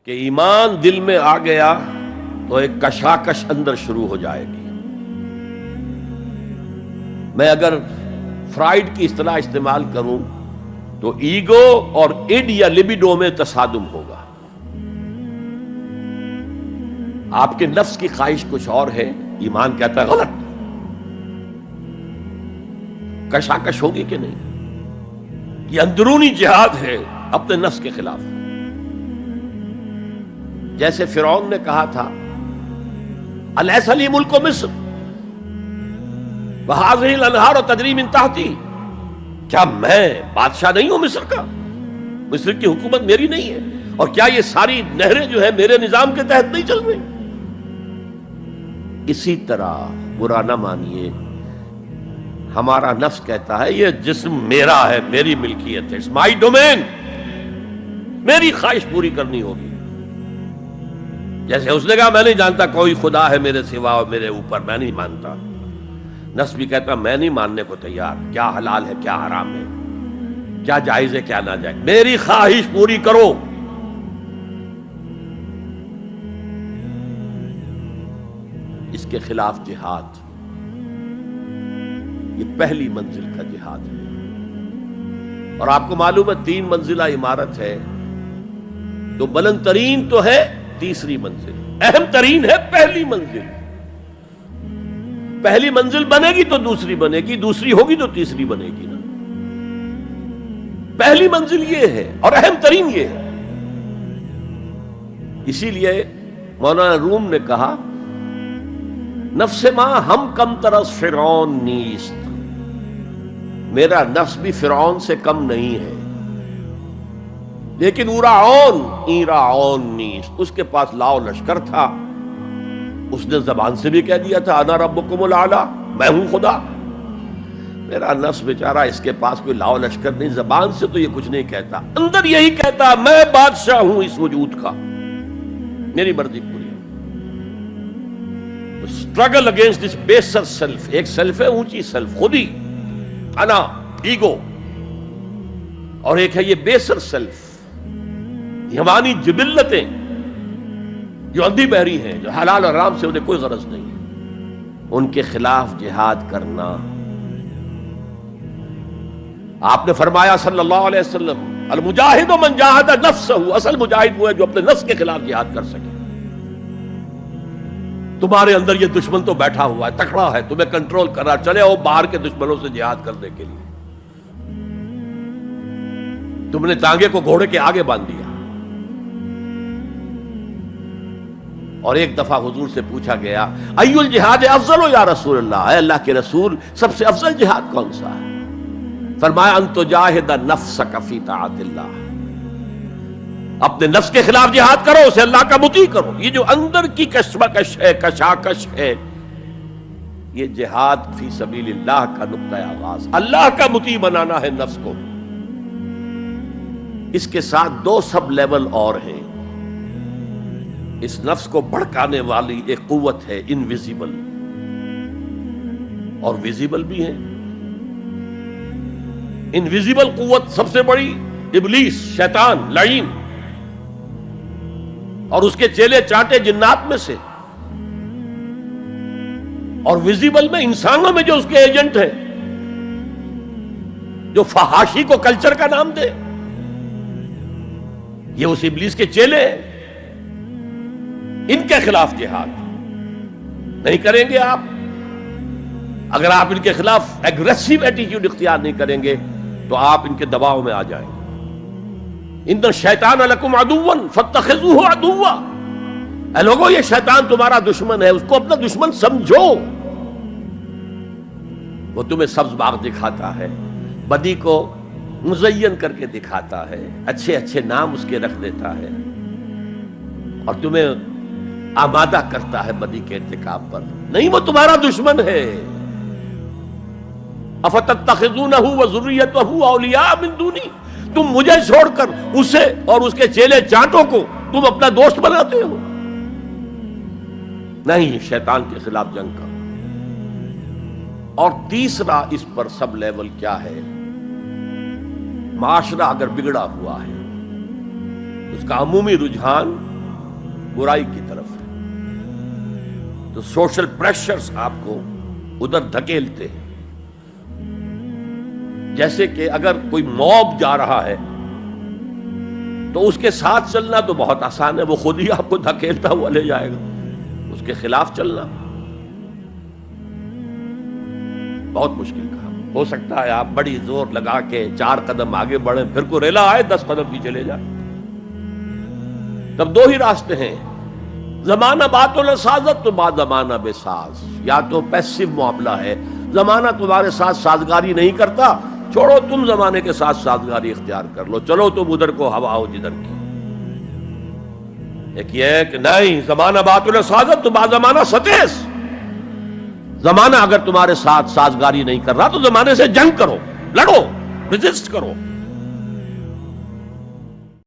کہ ایمان دل میں آ گیا تو ایک کشاکش اندر شروع ہو جائے گی. میں اگر فرائڈ کی اصطلاح استعمال کروں تو ایگو اور اڈ یا لبیڈو میں تصادم ہوگا. آپ کے نفس کی خواہش کچھ اور ہے، ایمان کہتا ہے غلط. کشاکش ہوگی کہ نہیں؟ یہ اندرونی جہاد ہے اپنے نفس کے خلاف. جیسے فرعون نے کہا تھا الیس لی ملک مصر وہذہ الانہار تجری من تحتی، کیا میں بادشاہ نہیں ہوں مصر کا؟ مصر کی حکومت میری نہیں ہے؟ اور کیا یہ ساری نہریں جو ہے میرے نظام کے تحت نہیں چل رہی؟ اسی طرح برا نہ مانیے، ہمارا نفس کہتا ہے یہ جسم میرا ہے، میری ملکیت ہے، اٹس مائی ڈومین، میری خواہش پوری کرنی ہوگی. جیسے اس نے کہا میں نہیں جانتا کوئی خدا ہے میرے سوا اور میرے اوپر، میں نہیں مانتا. نفس بھی کہتا میں نہیں ماننے کو تیار، کیا حلال ہے کیا حرام ہے، کیا جائز ہے کیا ناجائز، میری خواہش پوری کرو. اس کے خلاف جہاد، یہ پہلی منزل کا جہاد ہے. اور آپ کو معلوم ہے 3 منزلہ عمارت ہے، تو بلند ترین تو ہے تیسری منزل، اہم ترین ہے پہلی منزل. پہلی منزل بنے گی تو دوسری بنے گی، دوسری ہوگی تو تیسری بنے گی نا. پہلی منزل یہ ہے اور اہم ترین یہ ہے. اسی لیے مولانا روم نے کہا نفس ماں ہم کم ترس فرعون نیست، میرا نفس بھی فرعون سے کم نہیں ہے، لیکن ایراعون نیست، اس کے پاس لاؤ لشکر تھا. اس نے زبان سے بھی کہہ دیا تھا انا ربکم الاعلی، میں ہوں خدا. میرا نفس بیچارہ اس کے پاس کوئی لاؤ لشکر نہیں، زبان سے تو یہ کچھ نہیں کہتا، اندر یہی کہتا میں بادشاہ ہوں اس وجود کا، میری مرضی پوری. اسٹرگل اگینسٹ دس بیسر سیلف، ایک سیلف ہے اونچی سیلف، خودی، انا، ایگو، اور ایک ہے یہ بیسر سیلف، حیوانی جبلتیں جو اندھی بہری ہیں، جو حلال اور حرام سے انہیں کوئی غرض نہیں ہے، ان کے خلاف جہاد کرنا. آپ نے فرمایا صلی اللہ علیہ وسلم المجاہد من جاہد نفسہ، اصل مجاہد وہ ہے جو اپنے نفس کے خلاف جہاد کر سکے. تمہارے اندر یہ دشمن تو بیٹھا ہوا ہے، تکڑا ہے، تمہیں کنٹرول کر رہا، چلے آؤ باہر کے دشمنوں سے جہاد کرنے کے لیے. تم نے ٹانگے کو گھوڑے کے آگے باندھ دیا. اور ایک دفعہ حضور سے پوچھا گیا ای الجہاد افضل یا رسول اللہ، اے اللہ کے رسول سب سے افضل جہاد کون سا ہے؟ فرمایا ان تجاہد نفسک فی طاعت اللہ، اپنے نفس کے خلاف جہاد کرو، اسے اللہ کا مطیع کرو. یہ جو اندر کی کشمکش ہے، کشاکش ہے، یہ جہاد فی سبیل اللہ کا نقطہ آغاز، اللہ کا مطیع بنانا ہے نفس کو. اس کے ساتھ 2 سب لیول اور ہیں. اس نفس کو بھڑکانے والی ایک قوت ہے انویزیبل، اور ویزیبل بھی ہے. انویزیبل قوت سب سے بڑی ابلیس، شیطان لعین، اور اس کے چیلے چاٹے جنات میں سے. اور ویزیبل میں انسانوں میں جو اس کے ایجنٹ ہیں، جو فحاشی کو کلچر کا نام دے، یہ اس ابلیس کے چیلے ہیں. ان کے خلاف جہاد نہیں کریں گے آپ. اگر آپ ان کے خلاف ایگریسو ایٹیٹیوڈ اختیار نہیں کریں گے تو آپ ان کے دباؤ میں آ جائیں گے. ان الشیطان لکم عدوا فاتخذوہ عدوا، اے لوگو یہ شیطان تمہارا دشمن ہے، اس کو اپنا دشمن سمجھو. وہ تمہیں سبز باغ دکھاتا ہے، بدی کو مزین کر کے دکھاتا ہے، اچھے اچھے نام اس کے رکھ دیتا ہے، اور تمہیں آمادہ کرتا ہے بدی کے ارتکاب پر. نہیں، وہ تمہارا دشمن ہے. افتتخذونہ وذریتہ اولیاء من دونی، تم مجھے چھوڑ کر اسے اور اس کے چیلے چانٹوں کو تم اپنا دوست بناتے ہو. نہیں، شیطان کے خلاف جنگ کرو. اور تیسرا اس پر سب لیول کیا ہے؟ معاشرہ اگر بگڑا ہوا ہے، اس کا عمومی رجحان برائی کی طرف ہے. تو سوشل پریشرز آپ کو ادھر دھکیلتے ہیں. جیسے کہ اگر کوئی موب جا رہا ہے تو اس کے ساتھ چلنا تو بہت آسان ہے، وہ خود ہی آپ کو دھکیلتا ہوا لے جائے گا. اس کے خلاف چلنا بہت مشکل کام. ہو سکتا ہے آپ بڑی زور لگا کے 4 قدم آگے بڑھیں، پھر کوئی ریلا آئے 10 قدم پیچھے لے جائے. تب 2 ہی راستے ہیں، زمانہ بات و سازت تو بعد زمانہ بے ساز. یا تو پیسو معاملہ ہے، زمانہ تمہارے ساتھ سازگاری نہیں کرتا، چھوڑو تم زمانے کے ساتھ سازگاری اختیار کر لو، چلو تم ادھر کو ہوا ہو جدھر کی. ایک یہ ہے کہ نہیں، زمانہ بات و سازت تو بعد زمانہ ستیس. زمانہ اگر تمہارے ساتھ سازگاری نہیں کر رہا تو زمانے سے جنگ کرو، لڑو، ریزسٹ کرو.